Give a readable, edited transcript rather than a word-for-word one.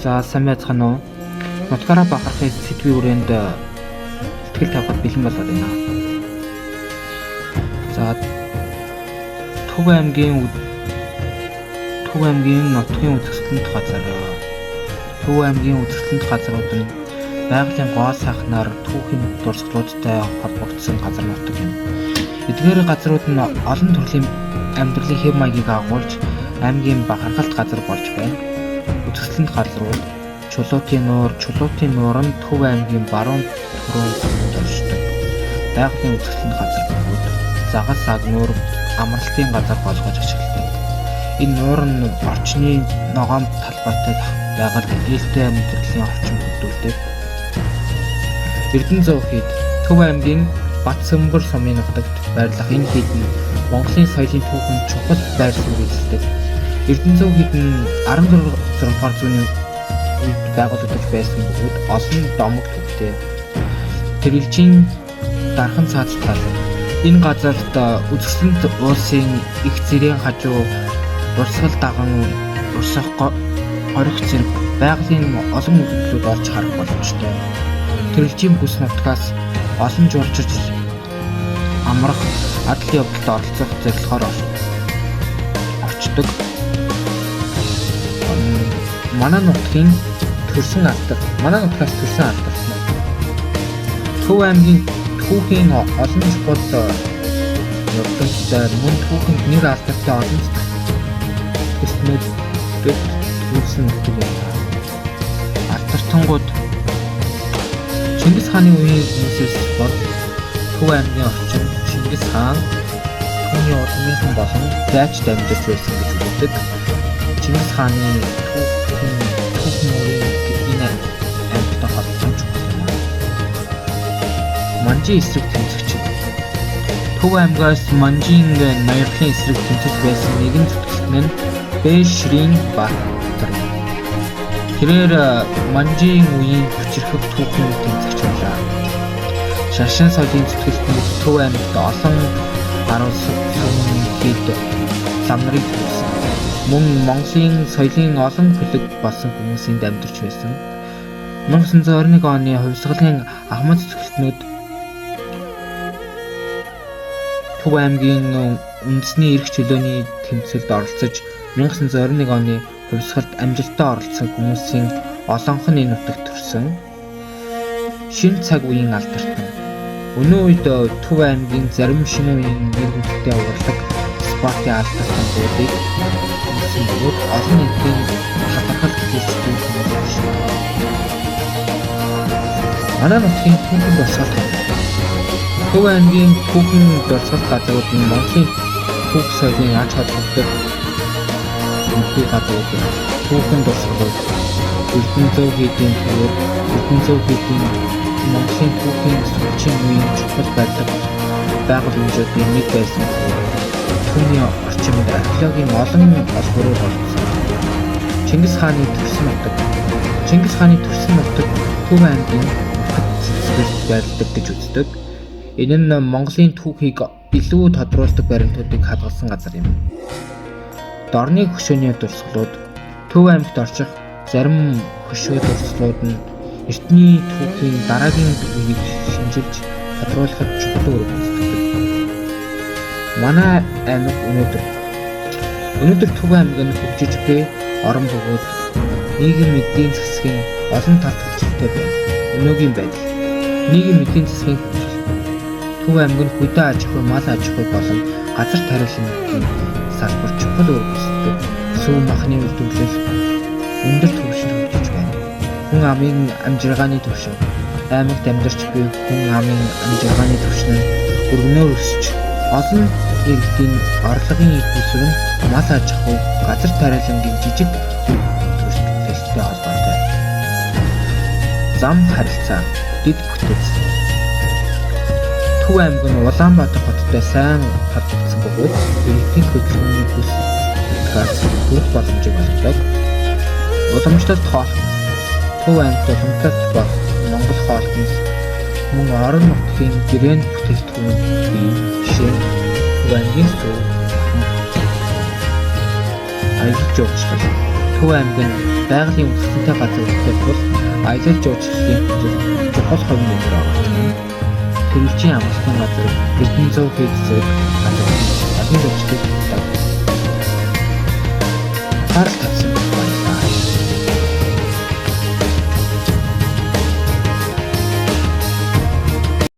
За сайн байцгаана уу? Нутгаараа бахархын сэдвийн хүрээнд сэтгэл тавихад бэлэн болоод байна. За Төв аймгийн нутгийн үзэсгэлэнт газар. Төв аймгийн үзэсгэлэнт газрууд нь байгалийн гоо сайхнаар түүхийн дурсгалуудтай холбогдсон газар нутаг юм. Эдгээр газрууд нь олон төрлийн амьдралын хэв маягийг агуулж аймгийн бахархалт газар болж байна. Үзэсгэлэнт газрууд Чулуутын нуур нь Төв аймгийн баруун түрүүнд оршдог. Байгалийн үзэсгэлэнт газар бөгөөд загас аг нуур амралтын газар болгож ашигладаг. Энэ нуур нь орчны ногоон талбайтай байгаль ээлтэй амьдралын орчин бүрдүүлдэг. Эрдэнэ зуур хийд Төв аймгийн Батсөмбөр сумын нутагт байрлах энэ хийд нь Монголын соёлын түүхэнд чухал байр суурь эзэлдэг. Эрдэнэ зуур хийд нь 16-р зууны үед байгуулагдаж байсан бөгөөд олон домог төвтэй тэрэлжийн дархан цаазт газар. Энэ газарт үзэсгэлэнт улсын их зэрийн хажуу дурсгал даган урсах горих зэрэг байгалийн олон үйлдэлүүд олж харах боломжтой. Тэрэлжийн бүс нутгаас олон жуулчид амрах адал явдалд оролцох зорилгоор очдог. Манай нутгаас төрсэн алдарсан. Төв аймгийн түүхийн олон чухал явдалтай мөн түүхэнд нэр алдартай олон зүйлсүүд төрсэн нутаг юм. Алтартангууд Чингис хааны үеийн хүмүүсээс бол Төв аймгийн орчин Чингис хаан түүний удмынхан болон дайч дамжиж байсан гэж үздэг. Чингис хааны түүхэн мөрийн энэ аймагтай холбоотой чухал юм. Манжийн эсрэг тэмцэгч. Төв аймгаас Манжийн ноёрлын эсрэг тэмцэж байсан нэгэн зүтгэлтэн нь Бэшрийн Баатар. Тэрээр Манжийн үеийн хүчирхэг түүхэн тэмцэгч байлаа. Шашин соёлын зүтгэлтэн Төв аймагт олон гаруй сүмийн хэд лам нарыг төрсөн. Мөн Монголын соёлын олон бүлэг болсон хүмүүсийн амьдарч байсан. 1921 оны хувьсгалын ахмад зүтгэлтнүүд Төв аймгийн үндэсний эрх чөлөөний тэмцээлд оролцож 1921 оны хувьсгалд амжилттай оролцсон хүмүүсийн олонх нь энэ нутагт төрсөн. Шинэ цаг үеийн алдартан. Өнөө үед Төв аймгийн зарим шинэ үеийн нэр хүндтэй урлаг спортын алдартануудыг үүсгэн бөгөөд олон нийтийн талархал хүлээлттэй хүмүүс байна. Манай нутгийн түүхэн дурсгалт газар. Төв аймгийн түүхэн дурсгалт газрууд нь Монголын түүх соёлын ач холбогдол үнэтэй газрууд юм. Түүхэн дурсгалууд Эрдэнэ зуур хийдийн Монголын түүхийн сүүлчийн үеийн чухал байгууламжуудын нэг байсан. Түүний орчимд археологийн олон олборууд олдсон. Чингис хааны төрсөн нутаг Төв аймгийн зэвсэгт байрладаг гэж үздэг. Энэ нь Монголын түүхийг илүү тодруулдаг баримтуудыг хадгалсан газар юм. Дорны хөшөөний дурсгалууд Төв аймагт орчих зарим хөшөө дурсгалууд нь эртний түүхийн дараагийн үеийг шинжилж тодруулахад чухал үүрэг гүйцэтгэдэг. Манай аймаг өнөөдөр Төв аймаг нь хөгжиж буй орон бөгөөд нийгмийн эдийн засгийн олон талт хөгжилтэй байна. Өнөөгийн байдал нийгмийн эдийн засгийн хөгжил Төв аймаг нь хөдөө аж ахуй, мал аж ахуй болон газар тариалангийн салбар чухал үүрэг гүйцэтгэдэг. Сүү махны үйлдвэрлэл өндөр түвшинд хөгжиж байна. Хүн амын амжиргааны түвшин аймагт амьдарч буй хүн амын амжиргааны түвшин нь өргөнөөр өсөж олон иргэдийн орлогын ихэлсүр нь мал аж ахуй, газар тариалангийн жижиг төлөвлөлттэй холбоотой. Зам харилцаа, дэд бүтэц. Төв аймаг нь Улаанбаатар хоттой сайн холбогдсон бөгөөд иргэдийн хөдөлгөөний бүс хүрэх боломжийг олгодог. Уламжлалт хоолтон. Төв аймагт уламжлалт бол Монгол хоолтоноос мөн орон нутгийн гэрээнд бүтээгдэхүүн жишээ нь Төв аймгийн сүү, аялал жуулчлал, Төв аймгийн байгалийн үндэстэнтэй газар бүхэл тул аялал жуулчлалын чухал хувийн нэмэр байгаа. Төрөлжийн амралтын газар Эрдэнэ 100 хэд зэрэг газар олон жуулчлалыг татдаг. Анхаарал татсан